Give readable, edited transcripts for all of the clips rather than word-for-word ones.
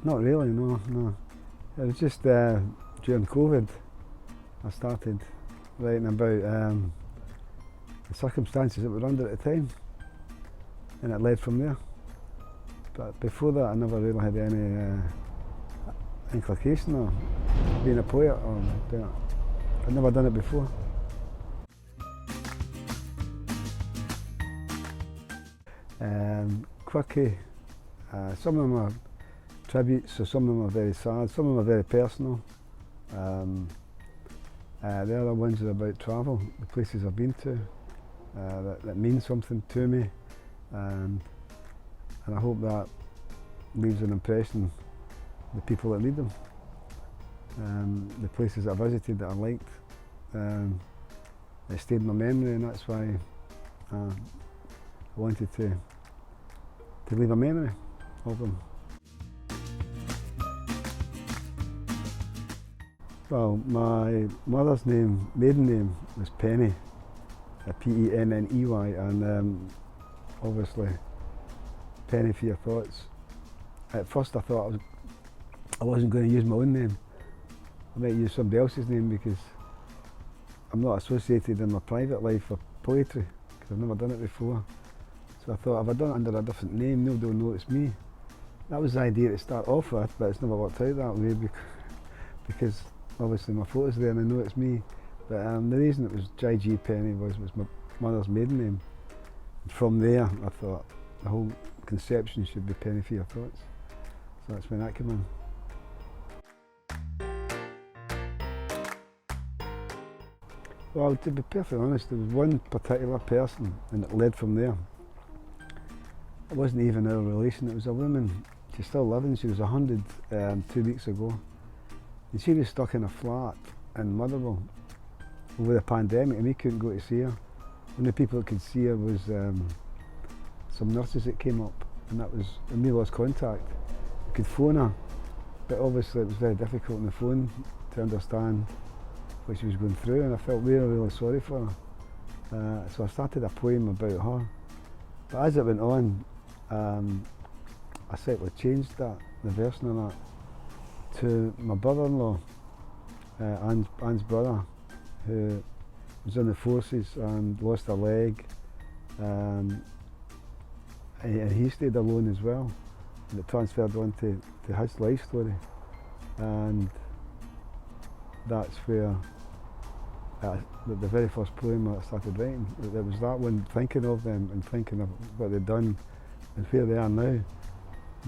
Not really, no. It was just during COVID I started writing about the circumstances that were under at the time, and it led from there. But before that I never really had any inclination of being a poet or doing it. I'd never done it before. Quirky. Some of them are tributes, so some of them are very sad, some of them are very personal. The other ones are about travel, the places I've been to, that mean something to me, and I hope that leaves an impression on the people that read them. The places that I visited that I liked, they stayed in my memory, and that's why I wanted to leave a memory of them. Well, my mother's name, maiden name, was Penney, P-E-N-N-E-Y, and obviously Penney For Your Thoughts. At first I thought I wasn't going to use my own name. I might use somebody else's name because I'm not associated in my private life with poetry, because I've never done it before. So I thought if I'd done it under a different name, nobody will know it's me. That was the idea to start off with, but it's never worked out that way because obviously my photo's there and I know it's me. But the reason it was G.J.Penney was my mother's maiden name. And from there I thought the whole conception should be Penney For Your Thoughts. So that's when that came in. Well, to be perfectly honest, there was one particular person and it led from there. It wasn't even our relation, it was a woman. She's still living, she was 100 2 weeks ago. And she was stuck in a flat in Motherwell over the pandemic and we couldn't go to see her. Only people that could see her was some nurses that came up, and we lost contact. We could phone her, but obviously it was very difficult on the phone to understand what she was going through, and I felt really, really sorry for her. So I started a poem about her. But as it went on, I slightly changed the version of that to my brother-in-law, Anne's brother, who was in the forces and lost a leg, and he stayed alone as well, and it transferred on to his life story, and that's where the very first poem I started writing, it was that one, thinking of them and thinking of what they'd done and where they are now,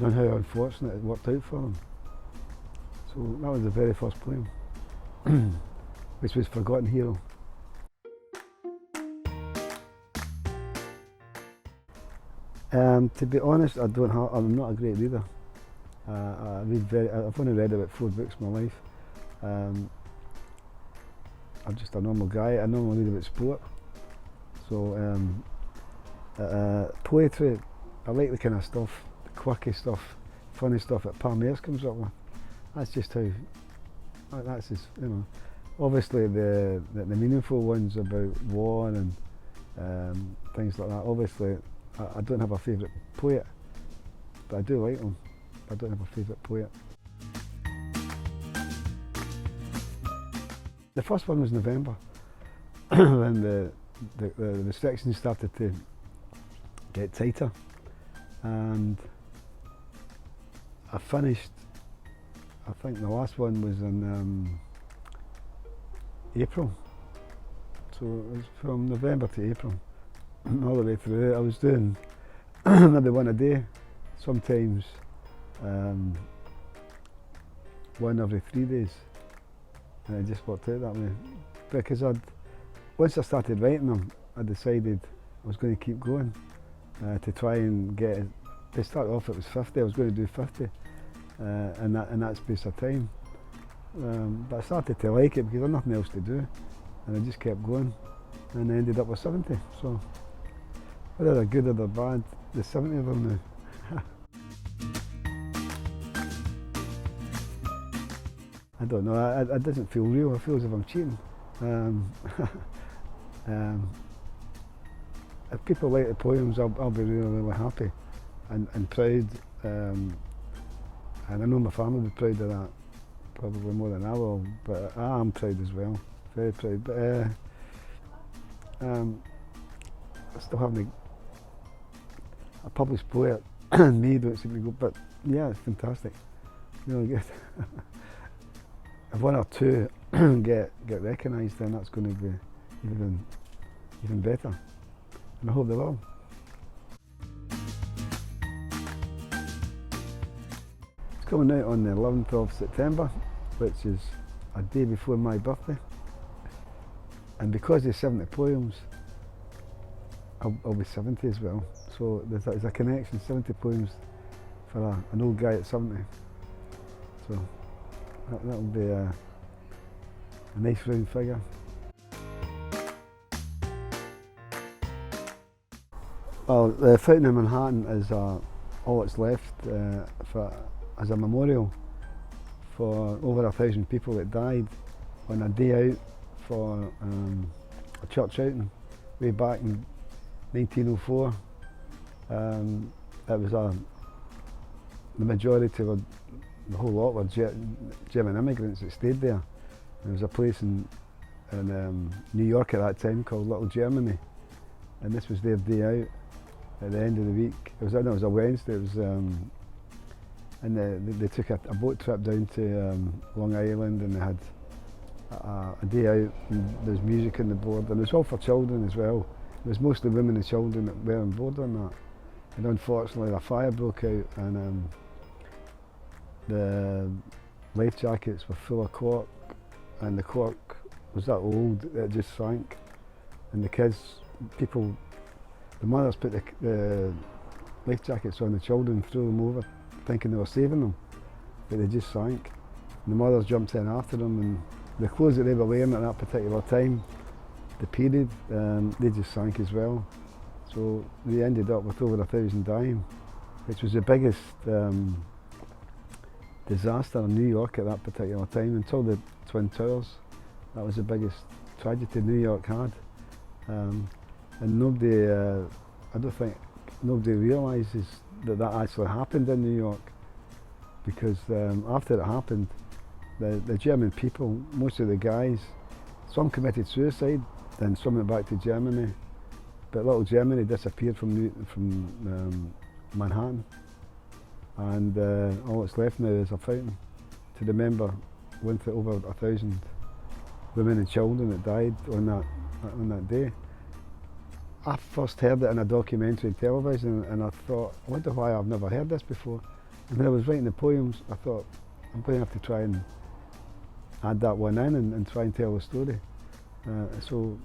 and how unfortunate it worked out for them. So that was the very first poem, which was Forgotten Hero. To be honest, I'm not a great reader. I've only read about 4 books in my life. I'm just a normal guy. I normally read about sport. So poetry, I like the kind of stuff, the quirky stuff, funny stuff that Palmers comes up with. That's just how, that's just, you know. Obviously the meaningful ones about war and things like that, obviously I don't have a favourite poet, but I do like them. I don't have a favourite poet. The first one was November, when the restrictions started to get tighter, and I finished, I think the last one was in April, so it was from November to April, all the way through it. I was doing maybe one a day, sometimes one every 3 days. And it just worked out that way. Because once I started writing them, I decided I was going to keep going to try and get it. To start off it was 50, I was going to do 50 in that space of time. But I started to like it because I had nothing else to do, and I just kept going, and I ended up with 70. So whether they're good or they're bad, there's 70 of them now. I don't know, it doesn't feel real, I feel as if I'm cheating. If people like the poems, I'll be really, really happy and proud. And I know my family will be proud of that, probably more than I will, but I am proud as well, very proud. But I still haven't, a published poet, me don't seem to go, but yeah, it's fantastic, really good. If one or two get recognised, then that's going to be even better, and I hope they will. It's coming out on the 11th of September, which is a day before my birthday, and because there's 70 poems, I'll be 70 as well, so there's a connection, 70 poems for an old guy at 70, so that'll be a nice round figure. Well, the Fountain in Manhattan is all that's left as a memorial for over 1,000 people that died on a day out for a church outing way back in 1904. It was the majority were, the whole lot were German immigrants that stayed there. There was a place in New York at that time called Little Germany, and this was their day out at the end of the week. It was a Wednesday. It was, and they took a boat trip down to Long Island, and they had a day out, and there was music on the board, and it was all for children as well. It was mostly women and children that were on board on that. And unfortunately a fire broke out, and the life jackets were full of cork, and the cork was that old it just sank. And the kids, the mothers put the life jackets on the children, threw them over, thinking they were saving them, but they just sank. And the mothers jumped in after them, and the clothes that they were wearing at that particular time, the period, they just sank as well. So they ended up with over 1,000 dying, which was the biggest disaster in New York at that particular time, until the Twin Towers. That was the biggest tragedy New York had. And nobody, I don't think nobody realises that actually happened in New York, because after it happened, the German people, most of the guys, some committed suicide, then some went back to Germany. But Little Germany disappeared from Manhattan, and all that's left now is a fountain to remember over 1,000 women and children that died on that day. I first heard it in a documentary on television, and I thought, I wonder why I've never heard this before. And when I was writing the poems, I thought, I'm going to have to try and add that one in and try and tell the story. So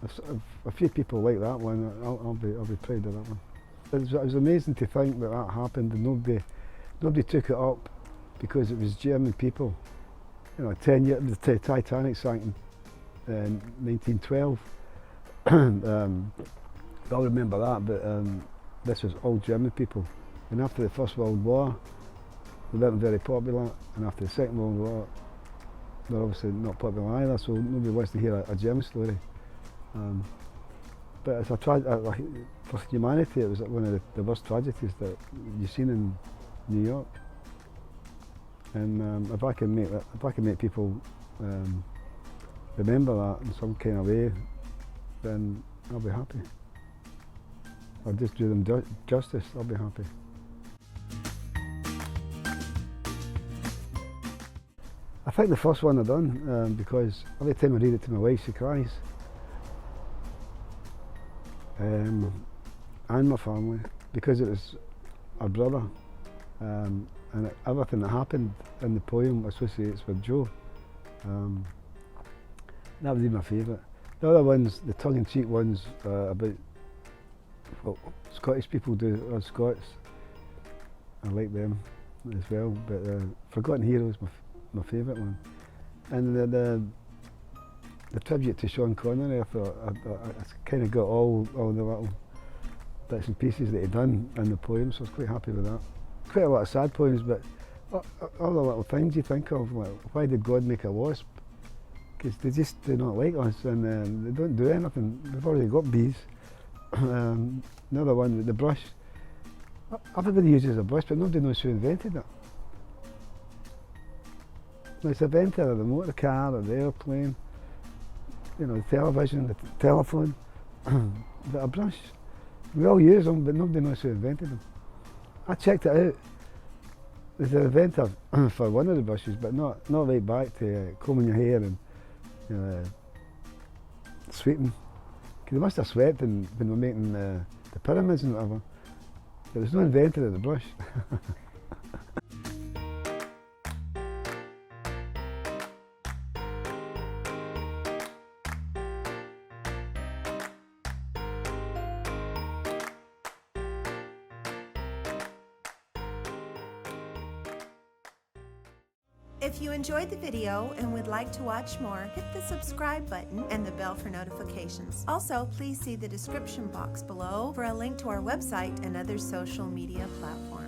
if a few people like that one, I'll be proud of that one. It was amazing to think that happened, and nobody took it up, because it was German people. You know, 10 years, the Titanic sank in 1912. I'll remember that, but this was all German people. And after the First World War, they weren't very popular, and after the Second World War, they're obviously not popular either, so nobody wants to hear a German story. But it's for humanity, it was one of the worst tragedies that you've seen in New York. And if I can make people remember that in some kind of way, then I'll be happy. I'll just do them justice, I'll be happy. I think the first one I've done, because every time I read it to my wife, she cries. And my family, because it was our brother, and everything that happened in the poem associates with Joe. That would be my favourite. The other ones, the tongue-in-cheek ones about what Scottish people do, or Scots, I like them as well, but Forgotten Heroes is my favourite one. And the tribute to Sean Connery, I thought I kind of got all the little bits and pieces that he'd done in the poem, so I was quite happy with that. Quite a lot of sad poems, but all the little things you think of, like why did God make a wasp? Because they just do not like us, and they don't do anything. They've already got bees. Another one, the brush. Everybody uses a brush, but nobody knows who invented it. It's inventor of the motor car or the airplane, you know, the television, the telephone. But a brush, we all use them, but nobody knows who invented them. I checked it out. There's an inventor for one of the brushes, but not right back to combing your hair and, you know, sweeping. Because they must have swept when they were making the pyramids and whatever. There was no inventor of the brush. If you enjoyed the video and would like to watch more, hit the subscribe button and the bell for notifications. Also, please see the description box below for a link to our website and other social media platforms.